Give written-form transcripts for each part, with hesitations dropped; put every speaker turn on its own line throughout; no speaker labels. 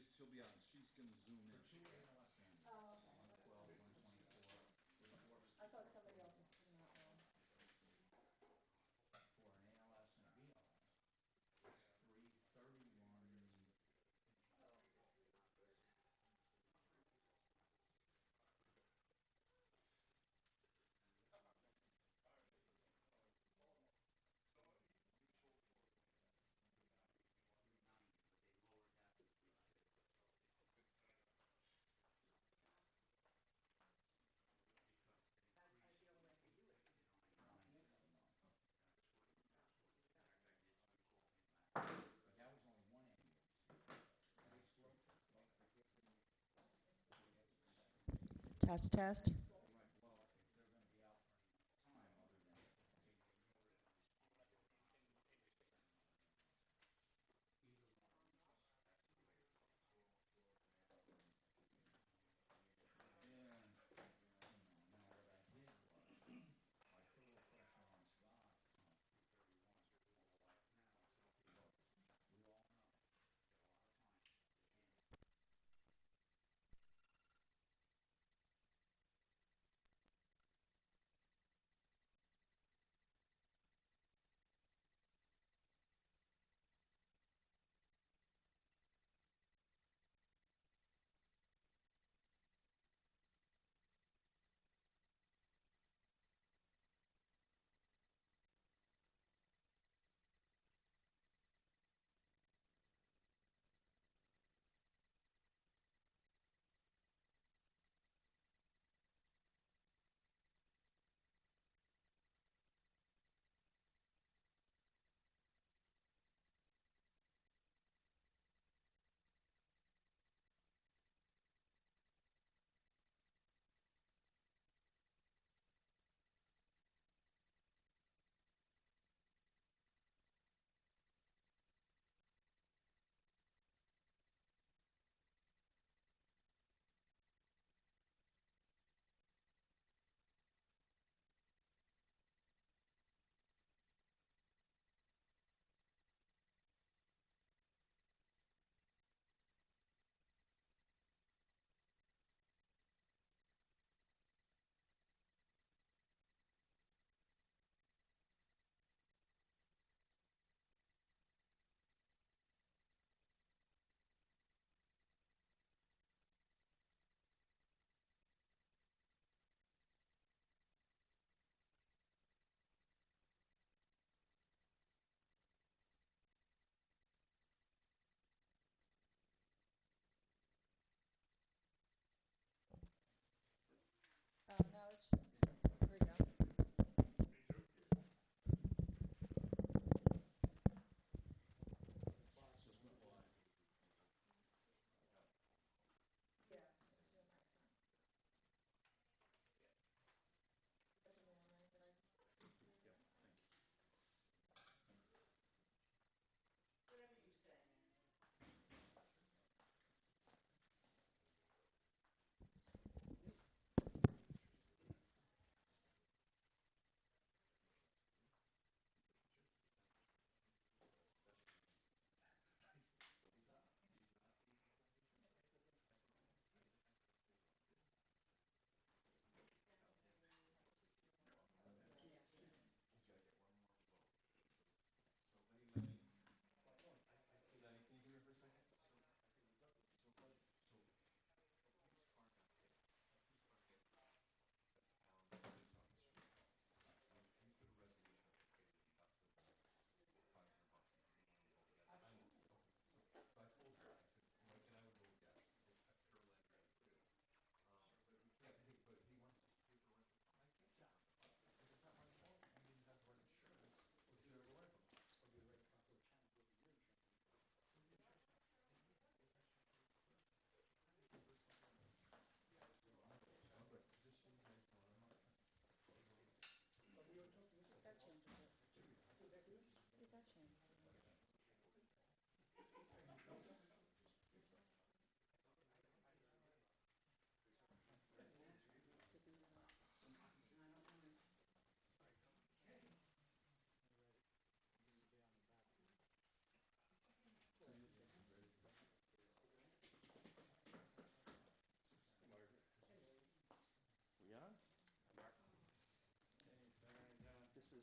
She'll be on, she's gonna zoom in.
For two ALS standards,
Oh, okay.
112, 124, with
I thought somebody else had put that one.
for an ALS and a BLS, it's 331. But that was only one ambulance.
Test, test.
Right, well, if they're gonna be out for any time other than taking either one of them. Yeah, now what I did was, I put a little pressure on Scott on 331. Look, we all know, a lot of times, you can't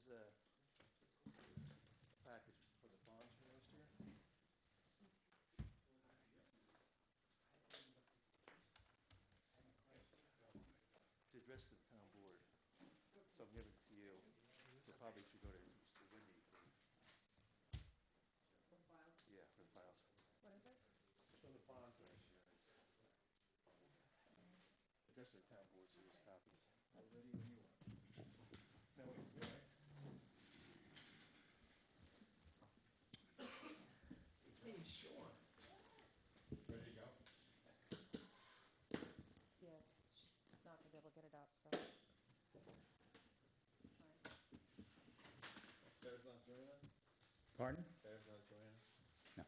is a package for the bonds for next year. It's addressed to the town board, so I'm giving it to you. So probably should go to Wendy for,
For files.
yeah, for the files.
What is it?
It's for the bonds for next year. Addressed to the town board, so there's copies.
Ready when you are.
Now, wait, you all right? Hey, Sean.
Ready to go?
Yeah, she's not gonna be able to get it up, so.
Claire's not joining us?
Pardon?
Claire's not joining us?
No.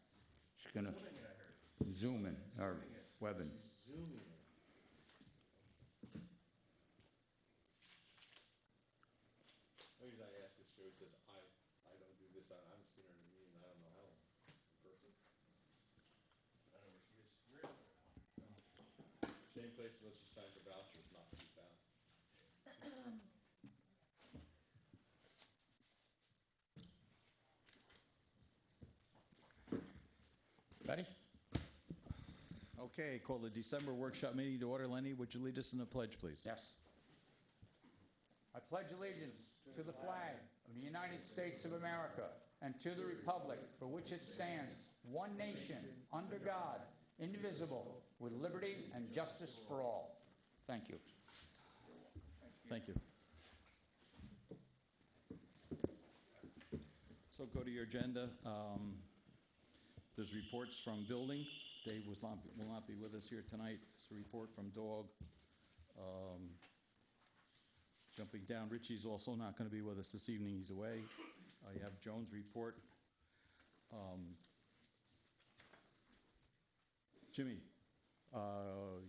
She's gonna
Zooming in, I heard.
zoom in, or
Zooming in.
webbing.
Zooming in. The reason I ask is Joey says, I don't do this, I'm sitting in a meeting, I don't know how long. In person? I don't know where she is. Where is her? Same place unless she signed the vouchers, not to be found.
Betty?
Okay, call the December workshop meeting to order. Lenny, would you lead us in the pledge, please?
Yes. I pledge allegiance to the flag of the United States of America and to the republic for which it stands, one nation, under God, indivisible, with liberty and justice for all. Thank you.
Thank you. So go to your agenda. There's reports from building. Dave will not be with us here tonight. It's a report from dog. Jumping down, Richie's also not going to be with us this evening. He's away. You have Jones' report. Jimmy,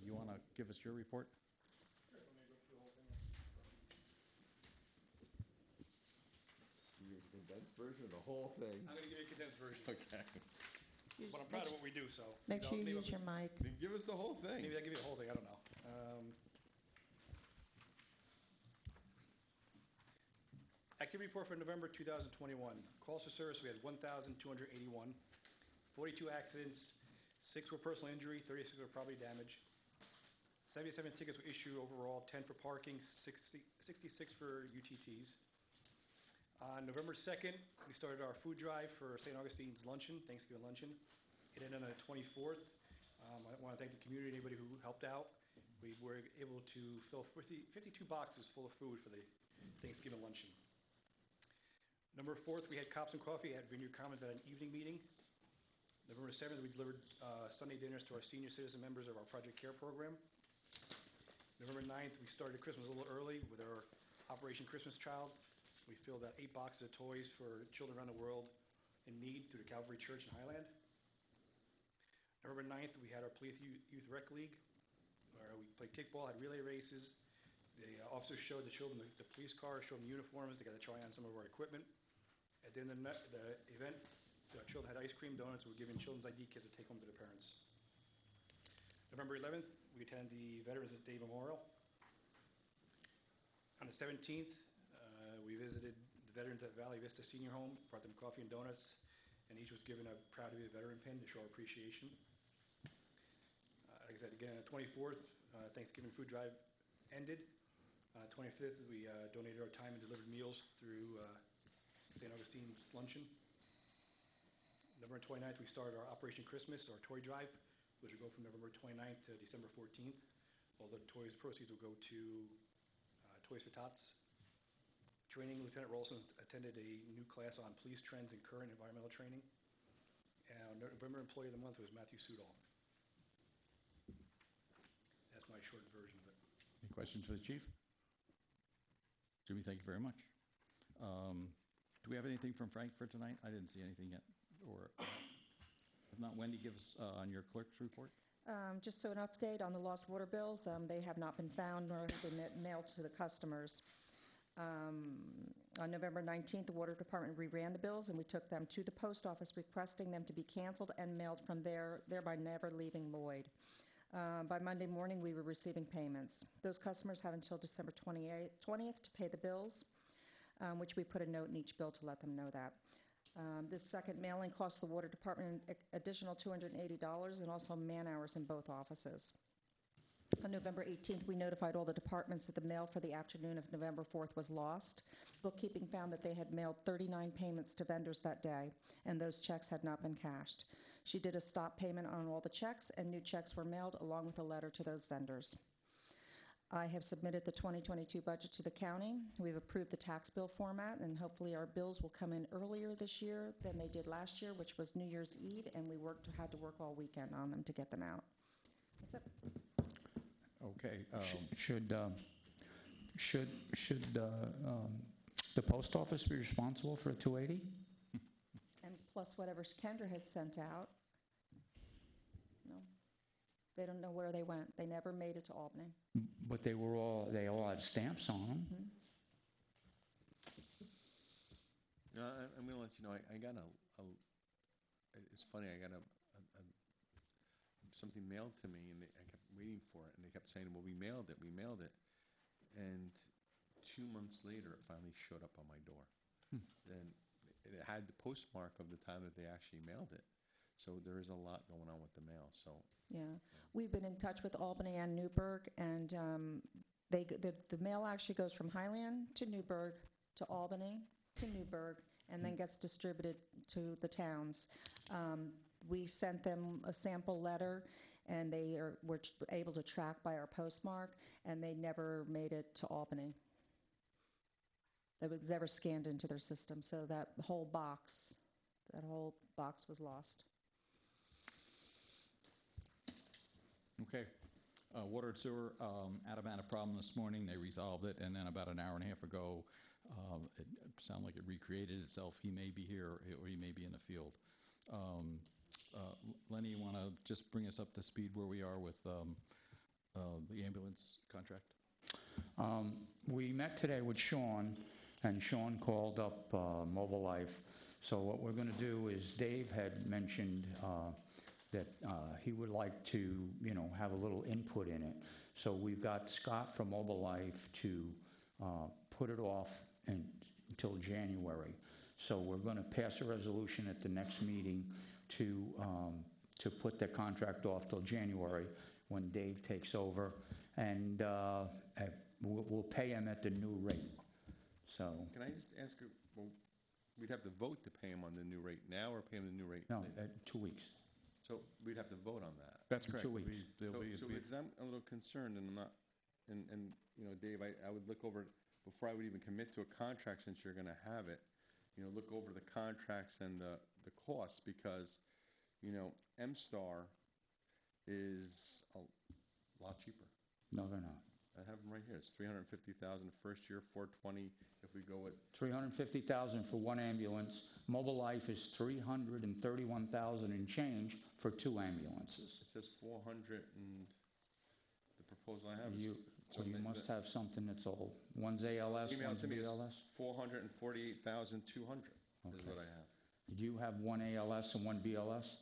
you want to give us your report?
You use a condensed version of the whole thing.
I'm going to give you a condensed version,
Okay.
but I'm proud of what we do, so.
Make sure you
maybe
use your mic.
Then give us the whole thing.
Maybe I'll give you the whole thing, I don't know. Activity report for November 2021. Calls for service, we had 1,281, 42 accidents, 6 were personal injury, 36 were property damage. 77 tickets were issued overall, 10 for parking, 66 for UTTs. On November 2nd, we started our food drive for St. Augustine's luncheon, Thanksgiving luncheon. It ended on the 24th. I want to thank the community, anybody who helped out. We were able to fill 52 boxes full of food for the Thanksgiving luncheon. November 4th, we had Cops and Coffee at Vineyard Commons at an evening meeting. November 7th, we delivered Sunday dinners to our senior citizen members of our Project Care program. November 9th, we started Christmas a little early with our Operation Christmas Child. We filled out 8 boxes of toys for children around the world in need through the Calvary Church in Highland. November 9th, we had our Police Youth Rec League, where we played kickball, had relay races. The officers showed the children the police cars, showed them uniforms. They got to try on some of our equipment. At the end of the event, the children had ice cream, donuts. We were giving children's ID kits to take home to their parents. November 11th, we attended the Veterans Day Memorial. On the 17th, we visited the veterans at Valley Vista Senior Home, brought them coffee and donuts, and each was given a Proud to be a Veteran pin to show our appreciation. Like I said, again, on the 24th, Thanksgiving food drive ended. On the 25th, we donated our time and delivered meals through St. Augustine's luncheon. November 29th, we started our Operation Christmas, our toy drive, which will go from November 29th to December 14th. All the toys proceeds will go to Toys for Tots. Training, Lieutenant Rolson attended a new class on police trends and current environmental training. And our November Employee of the Month was Matthew Sudol. That's my short version of it.
Any questions for the chief? Jimmy, thank you very much. Do we have anything from Frank for tonight? I didn't see anything yet. Or if not, Wendy, give us on your clerk's report.
Just so an update on the lost water bills, they have not been found nor have been mailed to the customers. On November 19th, the Water Department reran the bills, and we took them to the post office requesting them to be canceled and mailed from there, thereby never leaving Lloyd. By Monday morning, we were receiving payments. Those customers have until December 20th to pay the bills. which we put a note in each bill to let them know that. This second mailing cost the Water Department an additional $280 and also man-hours in both offices. On November 18th, we notified all the departments that the mail for the afternoon of November 4th was lost. Bookkeeping found that they had mailed 39 payments to vendors that day, and those checks had not been cashed. She did a stop payment on all the checks, and new checks were mailed along with a letter to those vendors. I have submitted the 2022 budget to the county. We've approved the tax bill format, and hopefully our bills will come in earlier this year than they did last year, which was New Year's Eve, and we had to work all weekend on them to get them out. That's it.
Okay,
Should the post office be responsible for the 280?
And plus whatever Kendra has sent out. No. They don't know where they went. They never made it to Albany.
But they all had stamps on them.
Mhm.
You know, I'm gonna let you know, I got it's funny, I got something mailed to me, and I kept waiting for it, and they kept saying, well, we mailed it. And 2 months later, it finally showed up on my door. And it had the postmark of the time that they actually mailed it. So there is a lot going on with the mail, so.
Yeah. We've been in touch with Albany and Newburgh, and the mail actually goes from Highland to Newburgh to Albany to Newburgh, and then gets distributed to the towns. We sent them a sample letter, and were able to track by our postmark, and they never made it to Albany. It was never scanned into their system, so that whole box was lost.
okay. Water and sewer, Adam had a problem this morning. They resolved it, and then about an hour and a half ago, it sounded like it recreated itself. He may be here, or he may be in the field. Lenny, you want to just bring us up to speed where we are with the ambulance contract?
We met today with Sean, and Sean called up Mobile Life. So what we're going to do is, Dave had mentioned that he would like to, have a little input in it. So we've got Scott from Mobile Life to put it off until January. So we're going to pass a resolution at the next meeting to put the contract off till January, when Dave takes over, and we'll pay him at the new rate. So
Can I just ask you, well, we'd have to vote to pay him on the new rate now, or pay him the new rate
no,
later?
2 weeks.
So we'd have to vote on that.
That's
In
correct.
2 weeks.
So because I'm a little concerned, and I'm not, and Dave, I would look over, before I would even commit to a contract, since you're gonna have it, look over the contracts and the costs, because, M-Star is a lot cheaper.
No, they're not.
I have them right here. It's $350,000 first year, $420 if we go with,
$350,000 for one ambulance. Mobile Life is $331,000 and change for 2 ambulances.
it says 400, and the proposal I have is.
So you must have something that's old. One's ALS,
Email
one's
to me is
BLS.
448,200 is
Okay.
what I have.
Did you have one ALS and one BLS?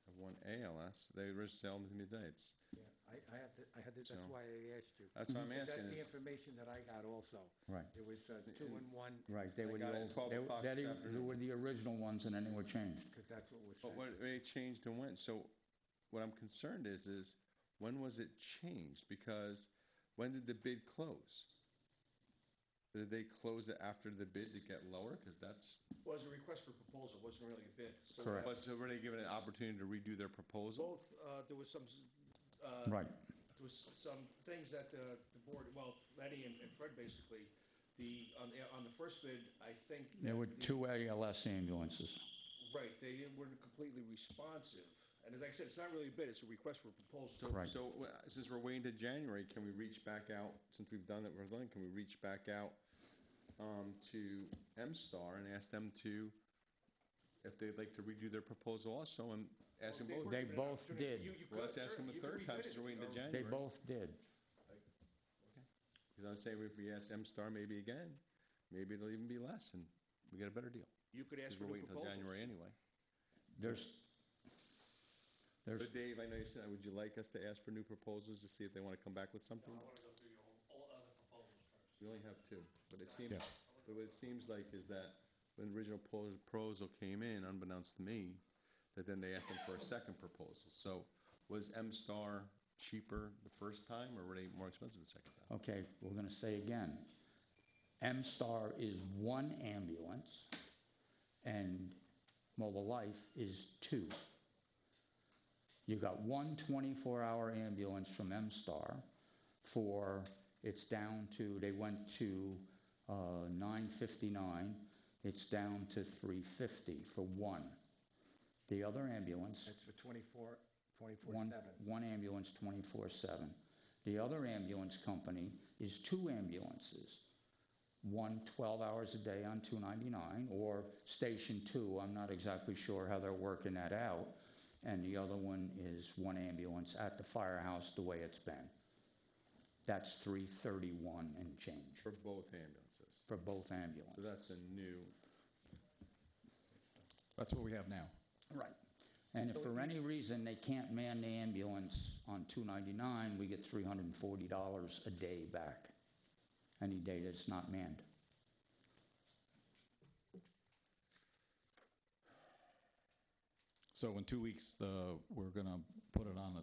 I have one ALS. They were selling to me today.
Yeah, I had to, that's
So-
why I asked you.
That's what I'm
That's
asking
the
is,
information that I got also.
Right.
It was 2 and 1,
Right, they
I
were
got
the
it at
old,
12 o'clock
they
this
were
afternoon.
the original ones, and then they were changed.
because that's what was
but
said.
what they changed and when? So what I'm concerned is when was it changed? Because when did the bid close? Did they close it after the bid to get lower? Because that's,
Was a request for proposal, wasn't really a bid. So
Correct.
but so were they given an opportunity to redo their proposal?
both, there was some,
Right.
there was some things that the board, well, Lenny and Fred basically, on the first bid, I think.
There
that
were
the-
2 ALS ambulances.
Right, they weren't completely responsive. And as I said, it's not really a bid, it's a request for proposal.
So,
Right.
so since we're waiting to January, can we reach back out, since we've done it, can we reach back out to M-Star and ask them to, if they'd like to redo their proposal also, and ask them both?
They both did.
You
Well,
could,
let's ask them a
certainly, you could
third time,
rebid
since
it.
we're waiting to
Um,
January.
They both did.
Because I'm saying if we ask M-Star maybe again, maybe it'll even be less, and we get a better deal.
You could ask
Because
for
we're
new
waiting till
proposals.
January anyway.
There's
So Dave, I know you said, would you like us to ask for new proposals to see if they want to come back with something?
I want to go through all other proposals first.
We only have 2, but it seems,
Yeah.
I
But what it seems like is that when the original proposal came in, unbeknownst to me, that then they asked them for a second proposal. So was M-Star cheaper the first time, or were they more expensive the second time?
Okay, we're gonna say again, M-Star is one ambulance, and Mobile Life is two. You got one 24-hour ambulance from M-Star for, it's down to, they went to $959, it's down to $350 for one. The other ambulance,
That's for 24/7.
one ambulance 24/7. The other ambulance company is two ambulances. One 12 hours a day on 299, or Station 2, I'm not exactly sure how they're working that out. And the other one is one ambulance at the firehouse the way it's been. That's $331 and change
For both ambulances.
for both
So
ambulances.
that's a new,
That's what we have now.
Right. And if for any reason they can't man the ambulance on 299, we get $340 a day back, any day that it's not manned.
So in 2 weeks, we're gonna put it on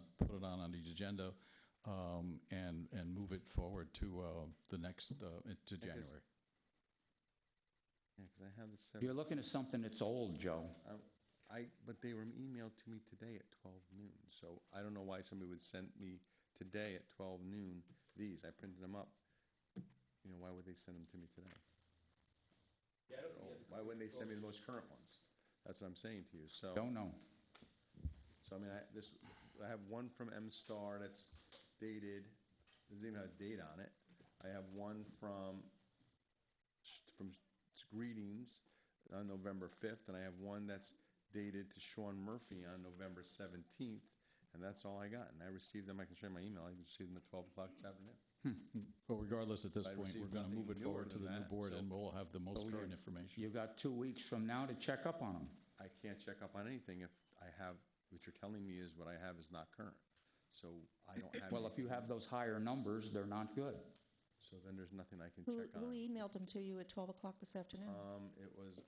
the agenda, and move it forward to the next, to January.
yeah, because I have this.
You're looking at something that's old, Joe.
But they were emailed to me today at 12 noon, so I don't know why somebody would send me today at 12 noon these. I printed them up. You know, why would they send them to me today?
Yeah, I don't think you had the
Why wouldn't they send me the
proposals.
most current ones? That's what I'm saying to you, so.
Don't know.
So, I mean, I have one from M-Star that's dated, doesn't even have a date on it. I have one from Greetings on November 5th, and I have one that's dated to Sean Murphy on November 17th, and that's all I got. And I received them, I can show you my email, I received them at 12 o'clock this afternoon.
But regardless, at this
I
point, we're
received
gonna
nothing
move it
newer
forward to
than
the new
that,
board,
so-
and we'll have the most
So
current
you-
information.
You got 2 weeks from now to check up on them.
I can't check up on anything if I have, what you're telling me is what I have is not current. So I don't have.
Well, if you have those higher numbers, they're not good.
So then there's nothing I can
Who
check on.
emailed them to you at 12 o'clock this afternoon?
It was,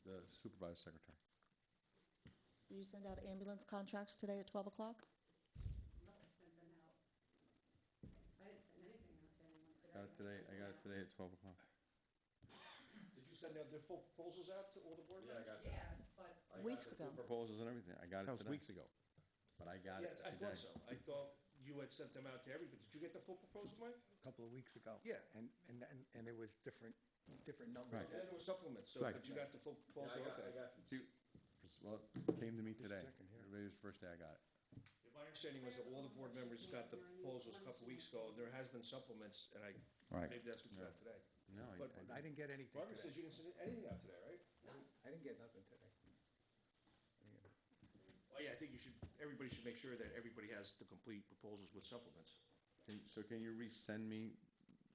the supervisor secretary.
Did you send out ambulance contracts today at 12 o'clock?
No, I sent them out. I didn't send anything out to anyone today.
I got it today at 12 o'clock.
Did you send out their full proposals out to all the board members?
Yeah, but
Weeks ago.
Proposals and everything, I got
That
it
was
today.
weeks ago.
But I got
Yeah,
it
I
today.
thought so. I thought you had sent them out to everybody. Did you get the full proposal, Mike?
A couple of weeks ago.
Yeah.
And it was different numbers.
Right.
And then there were supplements, so,
Right.
but you got the full proposal, okay.
Well, it came to me today.
second here.
It was the first day I got it.
Yeah, my understanding was that all the board members got the proposals a couple weeks ago. There has been supplements, and
Right.
maybe that's what you got today.
No,
But
I didn't get anything
Barbara
today.
says you didn't send anything out today, right?
I didn't get nothing today.
Oh, yeah, I think everybody should make sure that everybody has the complete proposals with supplements.
So can you resend me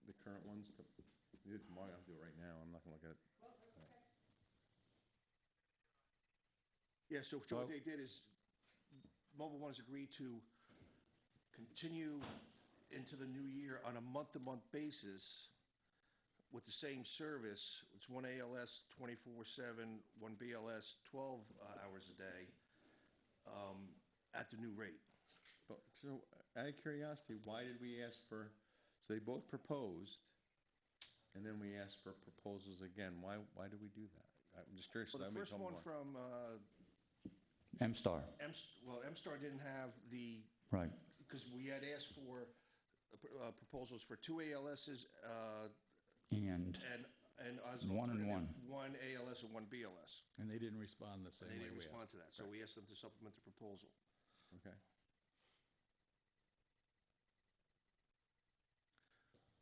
the current ones to, do it tomorrow, I'll do it right now, I'm not gonna look at it.
Yeah, so what they did is, Mobile One has agreed to continue into the new year on a month-to-month basis with the same service. It's one ALS 24/7, one BLS 12 hours a day, at the new rate.
But, so, out of curiosity, why did we ask for, so they both proposed, and then we asked for proposals again, why did we do that? I'm just curious.
Well, the
that makes
first one from,
M-Star,
M-Star didn't have the,
right.
because we had asked for proposals for two ALSs,
And
and as an
One and
alternative, one ALS and one BLS.
And they didn't respond the
And
same
they
way
didn't
we
respond
asked.
to that, so we asked them to supplement the proposal.
Okay.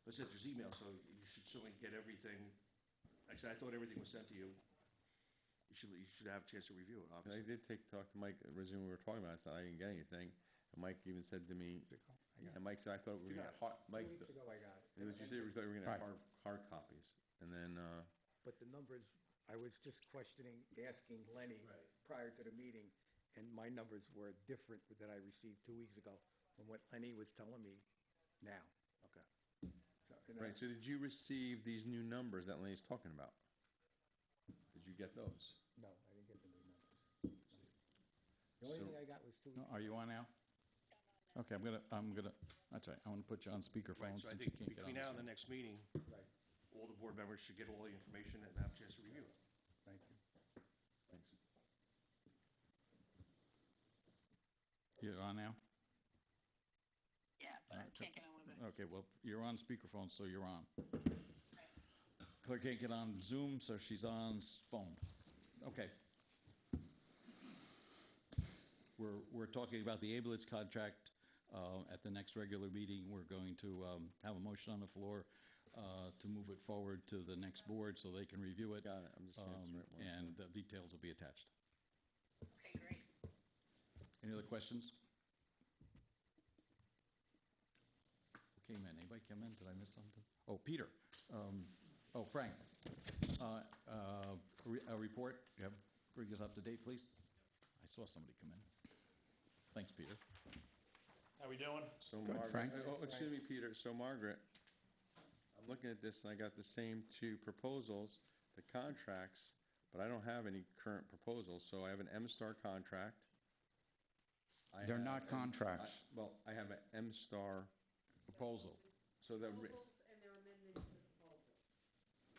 But since there's email, so you should certainly get everything, actually, I thought everything was sent to you. You should have a chance to review it,
And I
obviously.
did talk to Mike, originally we were talking about it, I said I didn't get anything, and Mike even said to me, and Mike said, I thought we were gonna, Mike,
2 weeks ago I got it.
it was, you said we thought we were gonna have
Right.
hard copies, and then,
But the numbers, I was just questioning, asking Lenny prior to the meeting, and my numbers were different that I received 2 weeks ago from what Lenny was telling me now.
Okay.
So
Right, so did you receive these new numbers that Lane's talking about? Did you get those?
No, I didn't get the new numbers. The only
So-
thing I got was 2
No,
weeks.
are you on now? Okay, that's right, I want to put you on speakerphone
Right, so I
since you
think
can't get on
between
the
now and the
phone.
next meeting,
Right,
all the board members should get all the information and have a chance to review it.
thank you.
Thanks.
You're on now?
Yeah, but I can't get on with it.
Okay, well, you're on speakerphone, so you're on. Claire can't get on Zoom, so she's on phone. Okay. We're talking about the ambulance contract. At the next regular meeting, we're going to have a motion on the floor to move it forward to the next board so they can review it.
Got it, I'm just answering it once.
And the details will be attached.
Okay, great.
Any other questions? Who came in? Anybody come in? Did I miss something? Oh, Peter. Frank. A report? You have, bring us up to date, please. I saw somebody come in. Thanks, Peter.
How we doing?
So
Good,
Margaret,
Frank.
excuse me, Peter, so Margaret, I'm looking at this and I got the same two proposals, the contracts, but I don't have any current proposals, so I have an M-Star contract. I
They're
have
not contracts.
Well, I have an M-Star,
Proposal.
so that,
Proposals and their amendment to the proposals.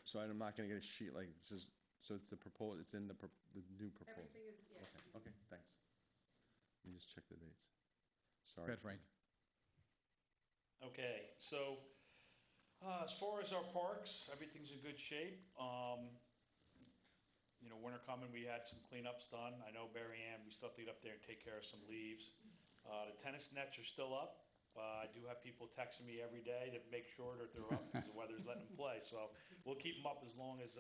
so I'm not gonna get a sheet like, this is, so it's the proposal, it's in the new proposal.
Everything is, yeah.
Okay, thanks. Let me just check the dates.
Go
Sorry.
ahead, Frank.
Okay, so, as far as our parks, everything's in good shape. You know, winter coming, we had some cleanups done. I know Barry Ann, we still have to get up there and take care of some leaves. The tennis nets are still up. I do have people texting me every day to make sure that they're up because the weather's letting them play. So we'll keep them up as long as,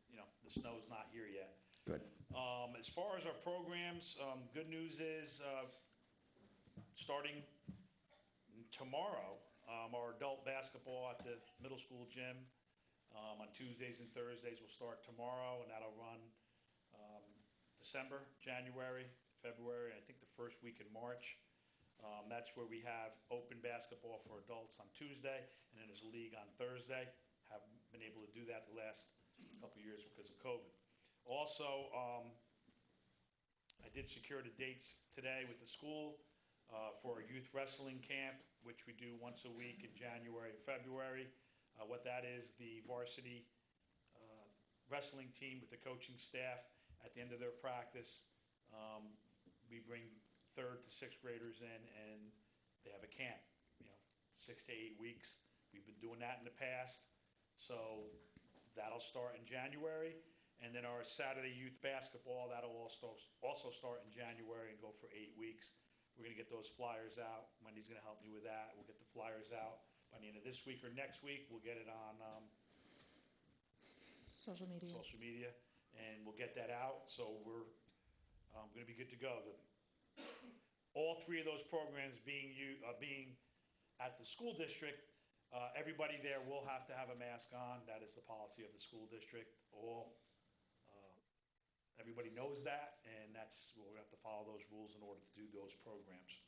you know, the snow's not here yet.
Good.
As far as our programs, good news is, starting tomorrow, our adult basketball at the middle school gym, on Tuesdays and Thursdays will start tomorrow, and that'll run, December, January, February, and I think the first week in March. That's where we have open basketball for adults on Tuesday, and then there's a league on Thursday. Haven't been able to do that the last couple of years because of COVID. Also, I did secure the dates today with the school for a youth wrestling camp, which we do once a week in January and February. What that is, the varsity wrestling team with the coaching staff, at the end of their practice, we bring 3rd to 6th graders in and they have a camp, you know, 6 to 8 weeks. We've been doing that in the past, so that'll start in January. And then our Saturday youth basketball, that'll also start in January and go for 8 weeks. We're gonna get those flyers out. Wendy's gonna help me with that. We'll get the flyers out by the end of this week or next week. We'll get it on
Social media.
social media, and we'll get that out. So we're gonna be good to go. All 3 of those programs being at the school district, everybody there will have to have a mask on. That is the policy of the school district. Everybody knows that, and we'll have to follow those rules in order to do those programs.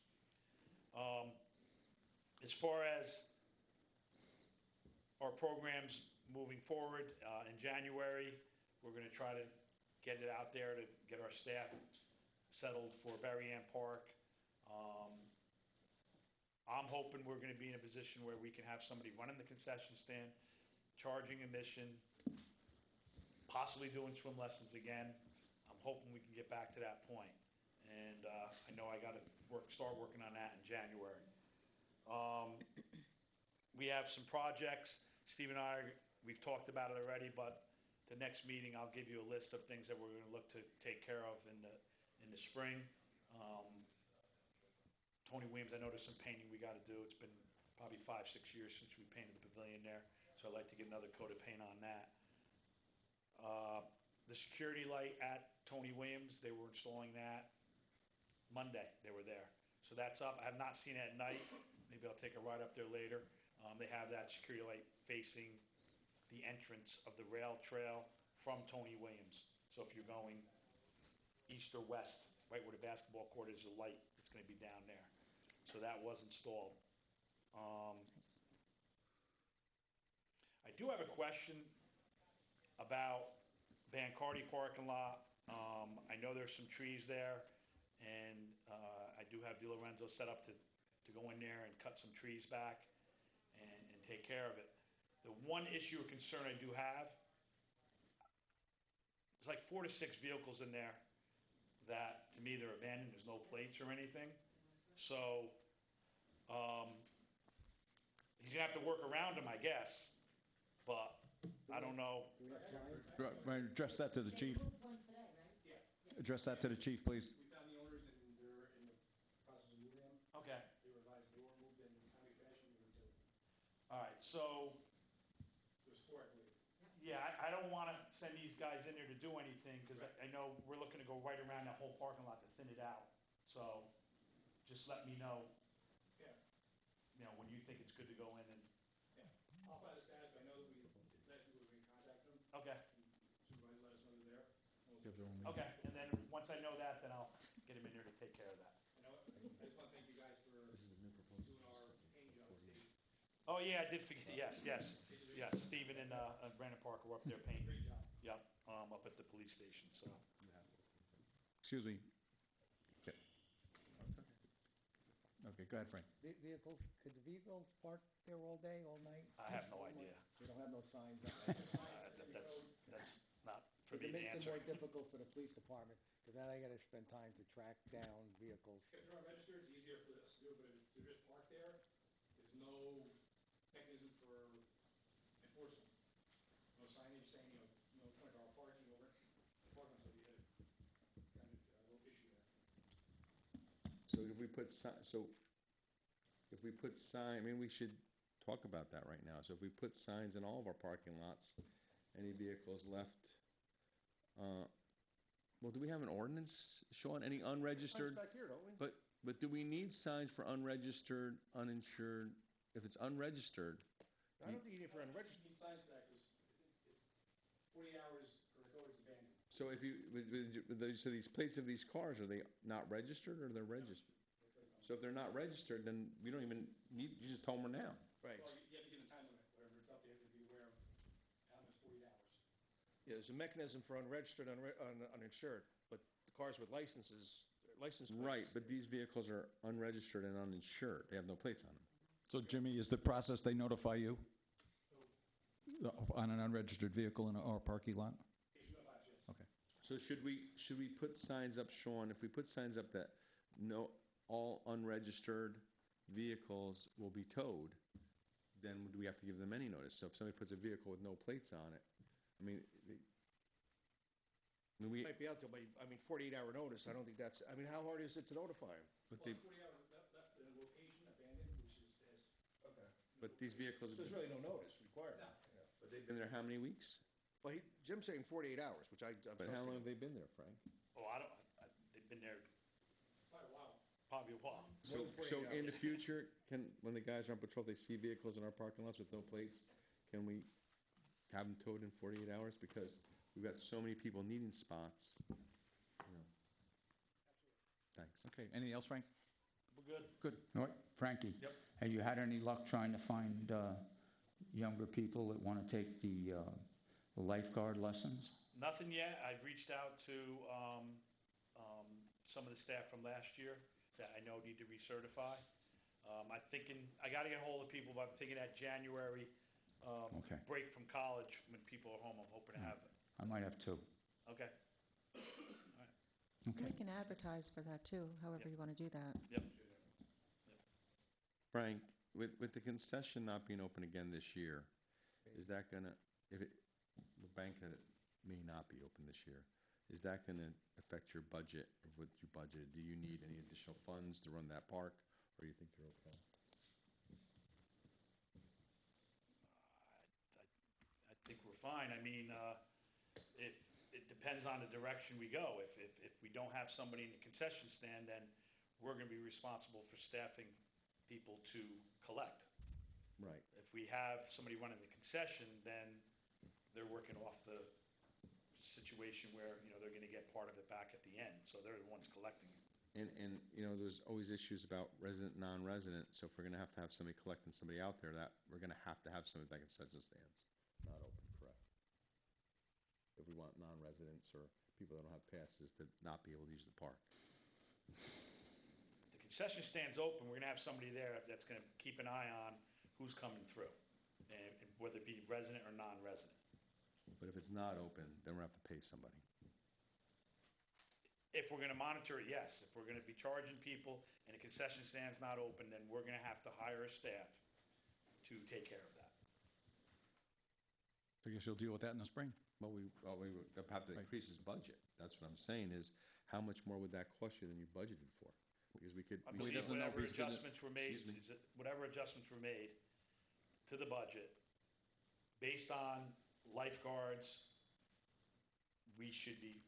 As far as our programs moving forward, in January, we're gonna try to get it out there to get our staff settled for Barry Ann Park. I'm hoping we're gonna be in a position where we can have somebody running the concession stand, charging admission, possibly doing swim lessons again. I'm hoping we can get back to that point. And I know I gotta start working on that in January. We have some projects, Steve and I, we've talked about it already, but the next meeting, I'll give you a list of things that we're gonna look to take care of in the spring. Tony Williams, I know there's some painting we gotta do. It's been probably 5, 6 years since we painted the pavilion there, so I'd like to get another coat of paint on that. The security light at Tony Williams, they were installing that Monday, they were there. So that's up. I have not seen it at night. Maybe I'll take a ride up there later. They have that security light facing the entrance of the rail trail from Tony Williams. So if you're going east or west, right where the basketball court is, the light, it's gonna be down there. So that was installed. do have a question about Bancardi parking lot. I know there's some trees there, and I do have Di Lorenzo set up to go in there and cut some trees back and take care of it. The one issue or concern I do have, there's like 4 to 6 vehicles in there that, to me, they're abandoned, there's no plates or anything. So, he's gonna have to work around them, I guess, but I don't know.
Address that to the chief. Address that to the chief, please.
We found the owners and they're in the process of moving them. Okay. They were advised they were moved in county fashion, we were two. All right, so. There's 4, I believe. Yeah, I don't wanna send these guys in there to do anything, cause I know we're looking to go right around that whole parking lot to thin it out. So, just let me know. Yeah. You know, when you think it's good to go in and. Yeah, I'll find the status, but I know that last week we were in contact with them. Okay. Supervisor let us know they're there. Okay, and then once I know that, then I'll get him in there to take care of that. You know what, I just want to thank you guys for doing our paint job, Steve. Oh, yeah, I did forget, yes, Stephen and Brandon Parker were up there painting. Great job. Yep, up at the police station, so.
Excuse me. Okay, go ahead, Frank.
Vehicles, could the vehicles park there all day, all night?
I have no idea.
We don't have no signs.
That's not for
It
me to
makes it
answer.
more difficult for the police department, because now they gotta spend time to track down vehicles.
If they're unregistered, it's easier for us to do, but if they're just parked there, there's no mechanism for enforcement. No signage saying, no 24-hour parking over, parking, so you had kind of a little issue there.
So if we put I mean, we should talk about that right now. So if we put signs in all of our parking lots, any vehicles left, well, do we have an ordinance, Sean, any unregistered?
Signs back here, don't we?
But do we need signs for unregistered, uninsured? If it's unregistered,
I don't think you need for unregistered.
You need signs for that, because it's 48 hours or the code is abandoned.
so if you, so these plates of these cars, are they not registered or they're registered? So if they're not registered, then we don't even need, you just tow them now.
Right.
Well, you have to give them time limit, whatever it's up, they have to be aware of how much 48 hours.
Yeah, there's a mechanism for unregistered, uninsured, but the cars with licenses, license plates.
Right, but these vehicles are unregistered and uninsured. They have no plates on them.
So Jimmy, is the process they notify you on an unregistered vehicle in our parking lot? Okay.
So should we put signs up, Sean, if we put signs up that all unregistered vehicles will be towed, then do we have to give them any notice? So if somebody puts a vehicle with no plates on it, I mean, we,
Might be out there by, 48-hour notice, I don't think that's, how hard is it to notify them?
but they,
40 hours left in a location abandoned, which is,
Okay.
but these vehicles,
There's really no notice required.
No.
Yeah.
but they've been there how many weeks?
Well, Jim's saying 48 hours, which I'm
But how
trusting
long
him.
have they been there, Frank?
oh, they've been there quite a while. Probably a while.
More than 48
So in the
hours.
future, when the guys are on patrol, they see vehicles in our parking lots with no plates, can we have them towed in 48 hours? Because we've got so many people needing spots, you know. Thanks.
Okay, anything else, Frank?
We're good.
Good.
All right, Frankie?
Yep.
Have you had any luck trying to find younger people that want to take the lifeguard lessons?
Nothing yet. I've reached out to some of the staff from last year that I know need to recertify. I'm thinking, I got to get a hold of people, but I'm thinking that January
Okay.
break from college, when people are home, I'm hoping to have it.
I might have two.
Okay.
Okay.
We can advertise for that too, however you want to do that.
Yep.
Frank, with the concession not being open again this year, is that gonna, the bank that it may not be open this year, is that gonna affect your budget of what you budgeted? Do you need any additional funds to run that park, or do you think you're okay?
I think we're fine. I mean, if, it depends on the direction we go. If we don't have somebody in the concession stand, then we're gonna be responsible for staffing people to collect.
Right.
If we have somebody running the concession, then they're working off the situation where, they're gonna get part of it back at the end, so they're the ones collecting it.
And, there's always issues about resident, non-resident, so if we're gonna have somebody collecting somebody out there, that, we're gonna have to have somebody at that concession stands. not open, correct? If we want non-residents or people that don't have passes to not be able to use the park.
The concession stand's open, we're gonna have somebody there that's gonna keep an eye on who's coming through, and whether it be resident or non-resident.
But if it's not open, then we're gonna have to pay somebody.
If we're gonna monitor it, yes. If we're gonna be charging people and the concession stand's not open, then we're gonna have to hire a staff to take care of that.
I guess you'll deal with that in the spring.
Well, we would have to
Right.
increase his budget. That's what I'm saying is, how much more would that cost you than you budgeted for? Because we could.
I
Well, he
believe
doesn't know if
whatever
he's gonna-
adjustments were made,
Excuse me?
whatever adjustments were made to the budget, based on lifeguards, we should be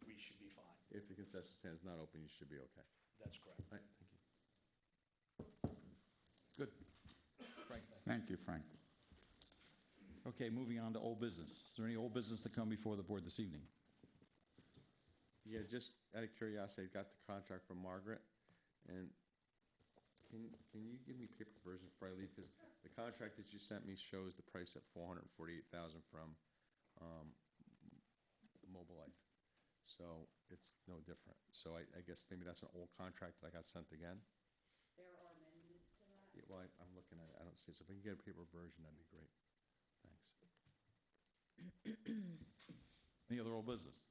fine.
If the concession stand is not open, you should be okay.
That's correct.
All right, thank you.
Good. Frank's next.
Thank you, Frank.
Okay, moving on to old business. Is there any old business to come before the board this evening?
Yeah, just out of curiosity, I got the contract from Margaret, and can you give me paper version before I leave? Because the contract that you sent me shows the price at $448,000 from Mobile Life. So it's no different. So I guess maybe that's an old contract that I got sent again?
There are amendments to that.
Yeah, well, I'm looking at it, I don't see it. So if I can get a paper version, that'd be great. Thanks.
Any other old business?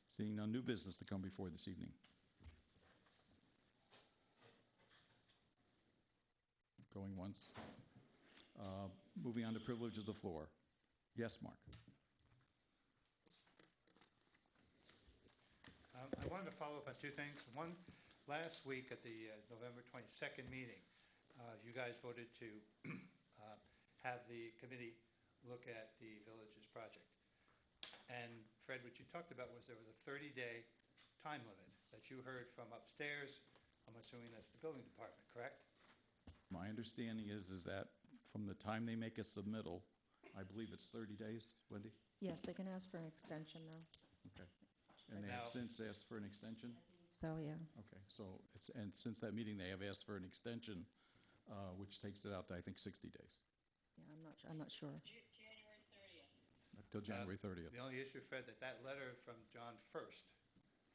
Seeing no new business to come before this evening. Going once. Moving on to privilege of the floor. Yes, Mark?
I wanted to follow up on two things. One, last week at the November 22nd meeting, you guys voted to have the committee look at the villages project. And Fred, what you talked about was there was a 30-day time limit that you heard from upstairs. I'm assuming that's the building department, correct?
My understanding is that from the time they make a submittal, I believe it's 30 days, Wendy?
Yes, they can ask for an extension now.
Okay. And they have
Now-
since asked for an extension?
So, yeah.
Okay, so and since that meeting, they have asked for an extension, which takes it out to, I think, 60 days,
Yeah, I'm not sure.
January 30th.
until January 30th.
The only issue, Fred, that letter from John First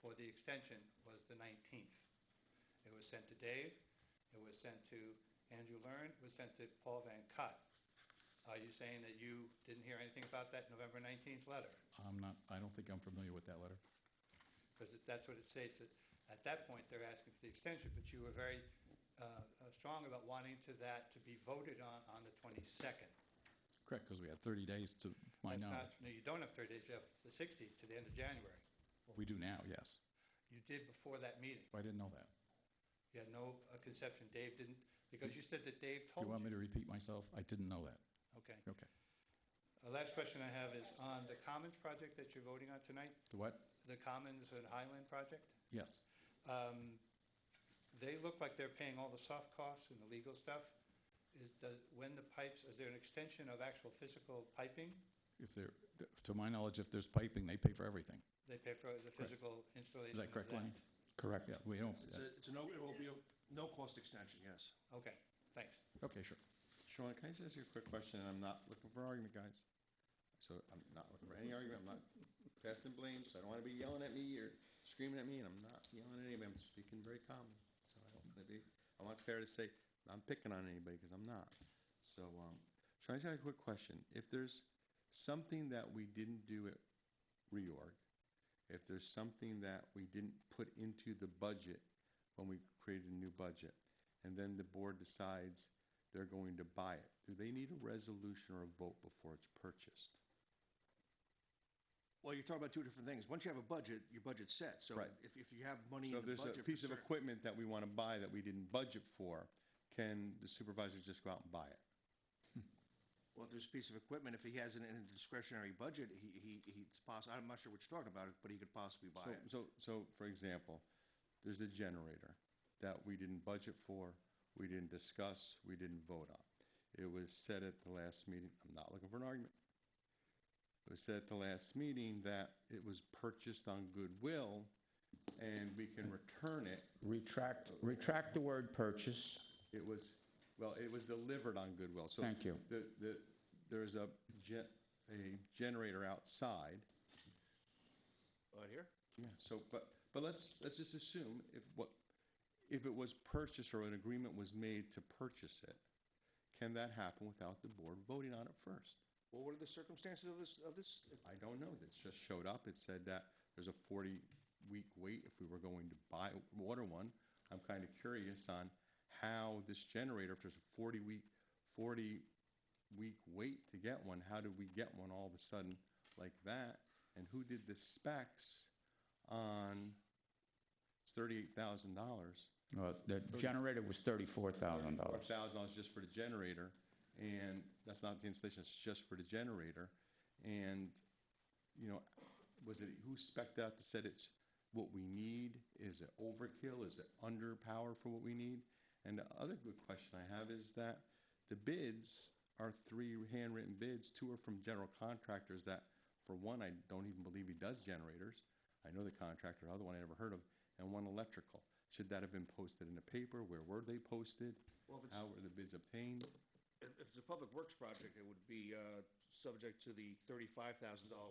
for the extension was the 19th. It was sent to Dave, it was sent to Andrew Learn, it was sent to Paul Van Cutt. Are you saying that you didn't hear anything about that November 19th letter?
I don't think I'm familiar with that letter.
Because that's what it states, that at that point, they're asking for the extension, but you were very strong about wanting that to be voted on the 22nd.
Correct, because we had 30 days to my
That's
knowledge.
not, no, you don't have 30 days, you have the 60 to the end of January.
We do now, yes.
You did before that meeting.
I didn't know that.
You had no conception, Dave didn't, because you said that Dave
Do
told
you want me
you.
to repeat myself? I didn't know that.
Okay.
Okay.
The last question I have is on the Commons project that you're voting on tonight,
The what?
the Commons and Highland project.
Yes.
They look like they're paying all the soft costs and the legal stuff. Is there an extension of actual physical piping?
If there, to my knowledge, if there's piping, they pay for everything.
They pay for the physical installation
Is that
of
correct, Lenny?
Correct.
Yeah, we don't,
It will be a no-cost extension, yes.
Okay, thanks.
okay, sure.
Sean, can I just ask you a quick question? I'm not looking for argument, guys. So I'm not looking for any argument. I'm not passing blame, so I don't want to be yelling at me or screaming at me, and I'm not yelling at anybody. I'm speaking very calmly. So I don't want to be, I want Claire to say, I'm picking on anybody, because I'm not. So, Sean, I just got a quick question. If there's something that we didn't do at reorg, if there's something that we didn't put into the budget when we created a new budget, and then the board decides they're going to buy it, do they need a resolution or a vote before it's purchased?
Well, you're talking about two different things. Once you have a budget, your budget's set. So
Right.
if you have money
So
in
if
the
there's
budget
a piece of
certain-
equipment that we want to buy that we didn't budget for, can the supervisors just go out and buy it?
Well, if there's a piece of equipment, if he has it in a discretionary budget, he's possible, I'm not sure what you're talking about, but he could possibly buy it.
So, for example, there's a generator that we didn't budget for, we didn't discuss, we didn't vote on. It was said at the last meeting, I'm not looking for an argument. It was said at the last meeting that it was purchased on goodwill and we can return it.
Retract the word purchase.
It was delivered on goodwill. So
Thank you.
There's a a generator outside.
Right here?
Yeah, so, but let's just assume if it was purchased or an agreement was made to purchase it, can that happen without the board voting on it first?
Well, what are the circumstances of this?
I don't know. It just showed up. It said that there's a 40-week wait if we were going to order one. I'm kind of curious on how this generator, if there's a 40-week wait to get one, how did we get one all of a sudden like that? And who did the specs on, it's $38,000.
The generator was $34,000.
$4,000 just for the generator, and that's not the installation, it's just for the generator. And, you know, was it, who spec'd out that said it's what we need? Is it overkill? Is it underpower for what we need? And the other good question I have is that the bids are 3 handwritten bids. 2 are from general contractors that, for one, I don't even believe he does generators. I know the contractor, the other one I never heard of, and 1 electrical. Should that have been posted in the paper? Where were they posted?
Well, if it's-
How were the bids obtained?
If it's a public works project, it would be subject to the $35,000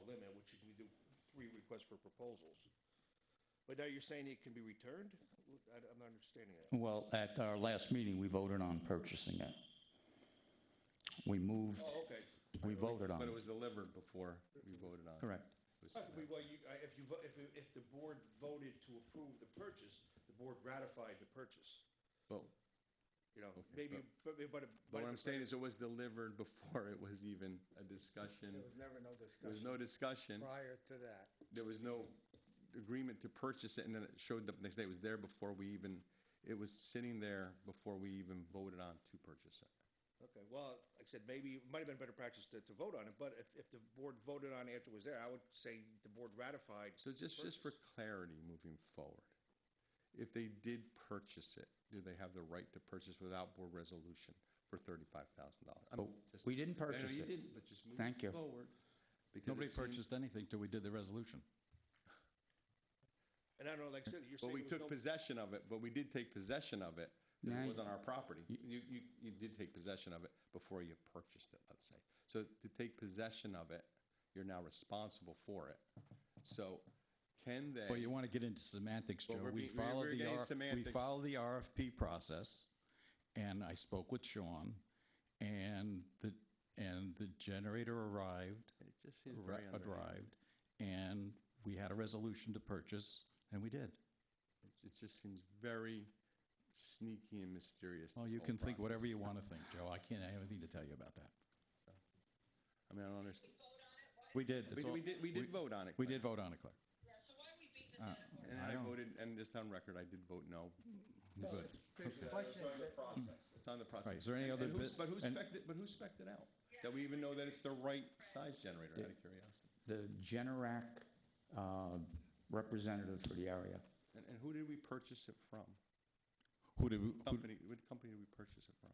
limit, which you can do 3 requests for proposals. But now you're saying it can be returned? I'm not understanding that.
Well, at our last meeting, we voted on purchasing it. We moved,
Oh, okay.
we voted on
But
it.
it was delivered before we voted on it.
Correct.
It was-
Well, if the board voted to approve the purchase, the board ratified the purchase.
Well,
You know,
Okay,
maybe, but
but what I'm saying is it was delivered before it was even a discussion.
There was never no
There was no
discussion
discussion.
prior to that.
There was no agreement to purchase it, and then it showed up the next day. It was there before we even, it was sitting there before we even voted on to purchase it.
Okay, well, like I said, maybe it might have been better practice to vote on it, but if the board voted on it after it was there, I would say the board ratified.
So just for
purchase.
clarity moving forward, if they did purchase it, do they have the right to purchase without board resolution for $35,000?
We didn't
I know
purchase
you
it.
didn't, but just moving
Thank you.
forward. because
Nobody
it seemed-
purchased anything till we did the resolution.
And I don't know, like I said, you're
Well,
saying
we
there was
took
no.
possession of it, but we did take possession of it. 'Cause
Now
it
you-
was on our property. You did take possession of it before you purchased it, let's say. So to take possession of it, you're now responsible for it. So can they?
Well, you want to get into semantics,
Well,
Joe.
we're
We
being-
followed
we're
the
getting
we
semantics.
followed the RFP process, and I spoke with Sean, and the generator arrived,
It just seems very underhanded.
and we had a resolution to purchase, and we did.
It just seems very sneaky and mysterious.
Well,
this
you
whole
can think whatever
process.
you want to think, Joe. I can't have anything to tell you about that.
I mean, I don't understand.
We did. It's all-
We did vote on it.
We
Claire.
did vote on it, Claire.
And
I
I
don't-
voted, and just on record, I did vote no.
Good.
The question is that
It's on the process.
Right, is there any other bit-
But who
and-
spec'd it out? That we even know that it's the right size generator, out of curiosity.
The Generac representative for the area.
And who did we purchase it from?
What
Company, what company did we purchase it from?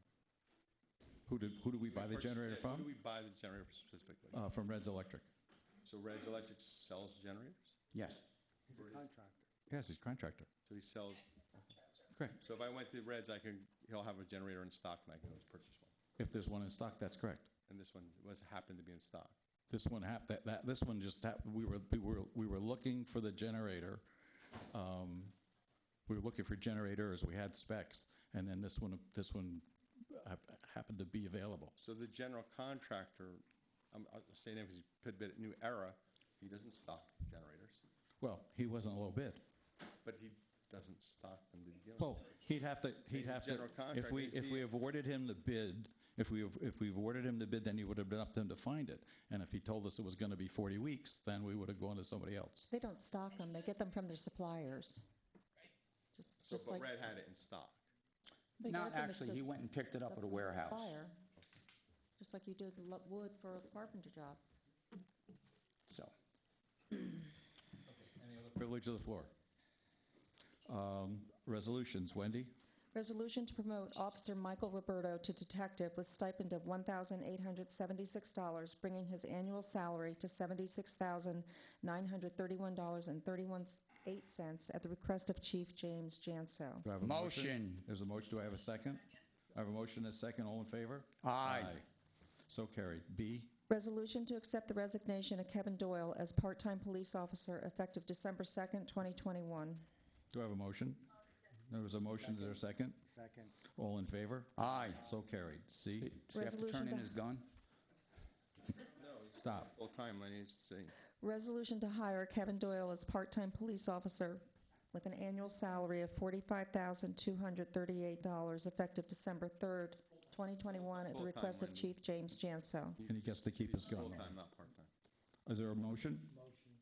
who did we buy the
Purchase-
generator
yeah,
from?
Who did we buy the generator specifically?
From Red's Electric.
So Reds Electric sells generators?
Yes.
he's a contractor.
Yes, he's a contractor.
So he sells,
Correct.
so if I went to Reds, he'll have a generator in stock and I can always purchase one.
If there's one in stock, that's correct.
And this one happened to be in stock.
This one this one just happened, we were looking for the generator. We were looking for generators, we had specs, and then this one happened to be available.
So the general contractor, I'll say name because he could be at New Era, he doesn't stock generators,
Well, he wasn't a low bid.
but he doesn't stock them to begin with.
Well, he'd have to,
general
if we
contractor,
awarded him the bid, if we awarded him the bid, then he would have been up to him to find it. And if he told us it was gonna be 40 weeks, then we would have gone to somebody else.
They don't stock them, they get them from their suppliers. Just
But
like.
Red had it in stock.
they get
No,
it from a
actually, he
sus-
went and picked it up at a warehouse.
supplier, just like you did wood for a carpenter job.
So,
Any other privilege of the floor? Resolutions, Wendy?
Resolution to promote Officer Michael Roberto to detective with stipend of $1,876, bringing his annual salary to $76,931.38 at the request of Chief James Janso.
Do I have a
Motion.
There's a motion. Do I have a second? I have a motion and a second. All in favor?
Aye.
So carried. B?
Resolution to accept the resignation of Kevin Doyle as part-time police officer effective December 2nd, 2021.
Do I have a motion? There was a motion, is there a second?
Second.
All in favor?
Aye.
So carried. C,
Does he have to
Resolution
turn in
to-
his gun?
stop.
Full time, I need to say.
Resolution to hire Kevin Doyle as part-time police officer with an annual salary of $45,238 effective December 3rd, 2021, at the
Full-time,
request of
Wendy.
Chief James Janso.
And he gets to keep his gun.
Full time, not part time.
Is there a motion?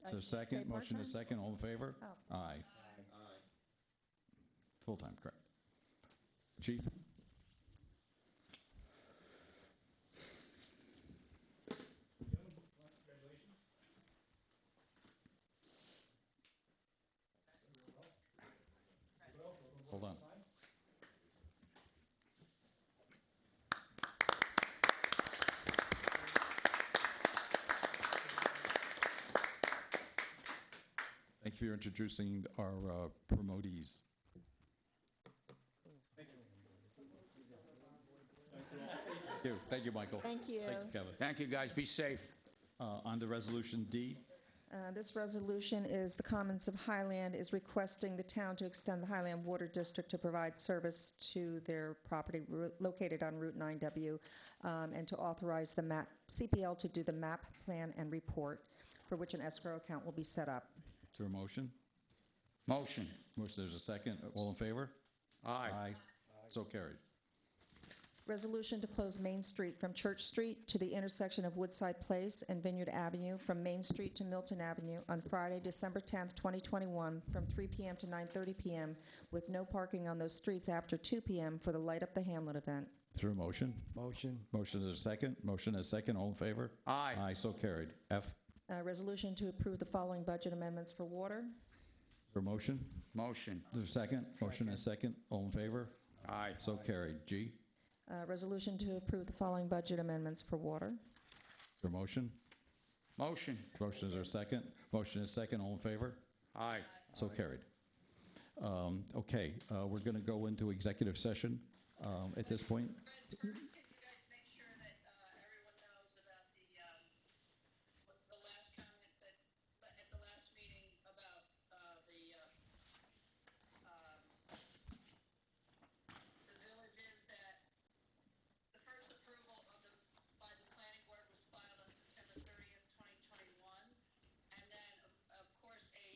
Is there a second?
Say
Motion
part-time?
is second. All in favor?
Oh.
Aye.
Aye.
Full-time, correct. Chief? Hold on. Thank you for introducing our promotees. Thank you, Michael.
Thank you.
Thank you, Kevin.
Thank you, guys. Be safe.
On to Resolution D.
This resolution is the Commons of Highland is requesting the town to extend the Highland Water District to provide service to their property located on Route 9W, and to authorize the MAP, CPL to do the MAP plan and report, for which an escrow account will be set up.
Is there a motion?
Motion.
Motion, there's a second. All in favor?
Aye.
So carried.
Resolution to close Main Street from Church Street to the intersection of Woodside Place and Vineyard Avenue, from Main Street to Milton Avenue on Friday, December 10th, 2021, from 3 p.m. to 9:30 p.m., with no parking on those streets after 2 p.m. for the Light Up the Hamlet event.
Is there a motion?
Motion.
Motion is a second. Motion is second. All in favor?
Aye.
Aye, so carried. F,
Resolution to approve the following budget amendments for water.
is there a motion?
Motion.
Is there a second? Motion is second. All in favor?
Aye.
So carried. G, is
Resolution to approve the following budget amendments for water.
there a motion?
Motion.
Motion is there a second? Motion is second. All in favor?
Aye.
So carried. Okay, we're going to go into executive session at this point.
Fred, first, can you guys make sure that everyone knows about the last comment that, at the last meeting about the villages, that the first approval by the planning board was filed on September 30th, 2021, and then, of course, a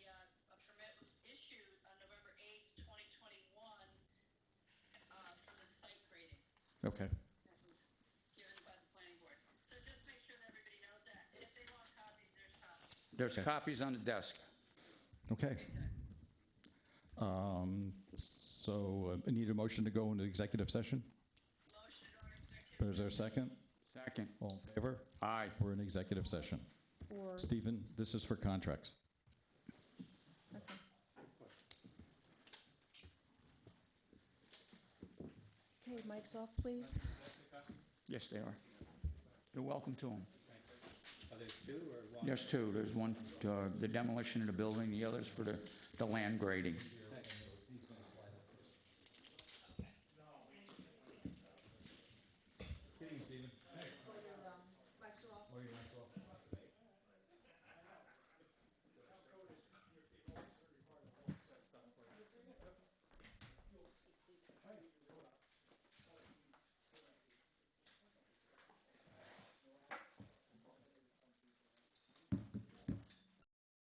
permit was issued on November 8th, 2021, for the site grading.
Okay.
That was given by the planning board. So just make sure that everybody knows that. And if they want copies, there's copies.
There's copies on the desk.
Okay. So I need a motion to go into executive session.
Motion to go into executive.
Is there a second?
Second.
All in favor?
Aye.
We're in executive session.
Or,
Stephen, this is for contracts.
okay, mics off, please.
Yes, they are. You're welcome to them.
Are there two or one?
There's two. There's one for the demolition of the building, the other's for the land grading.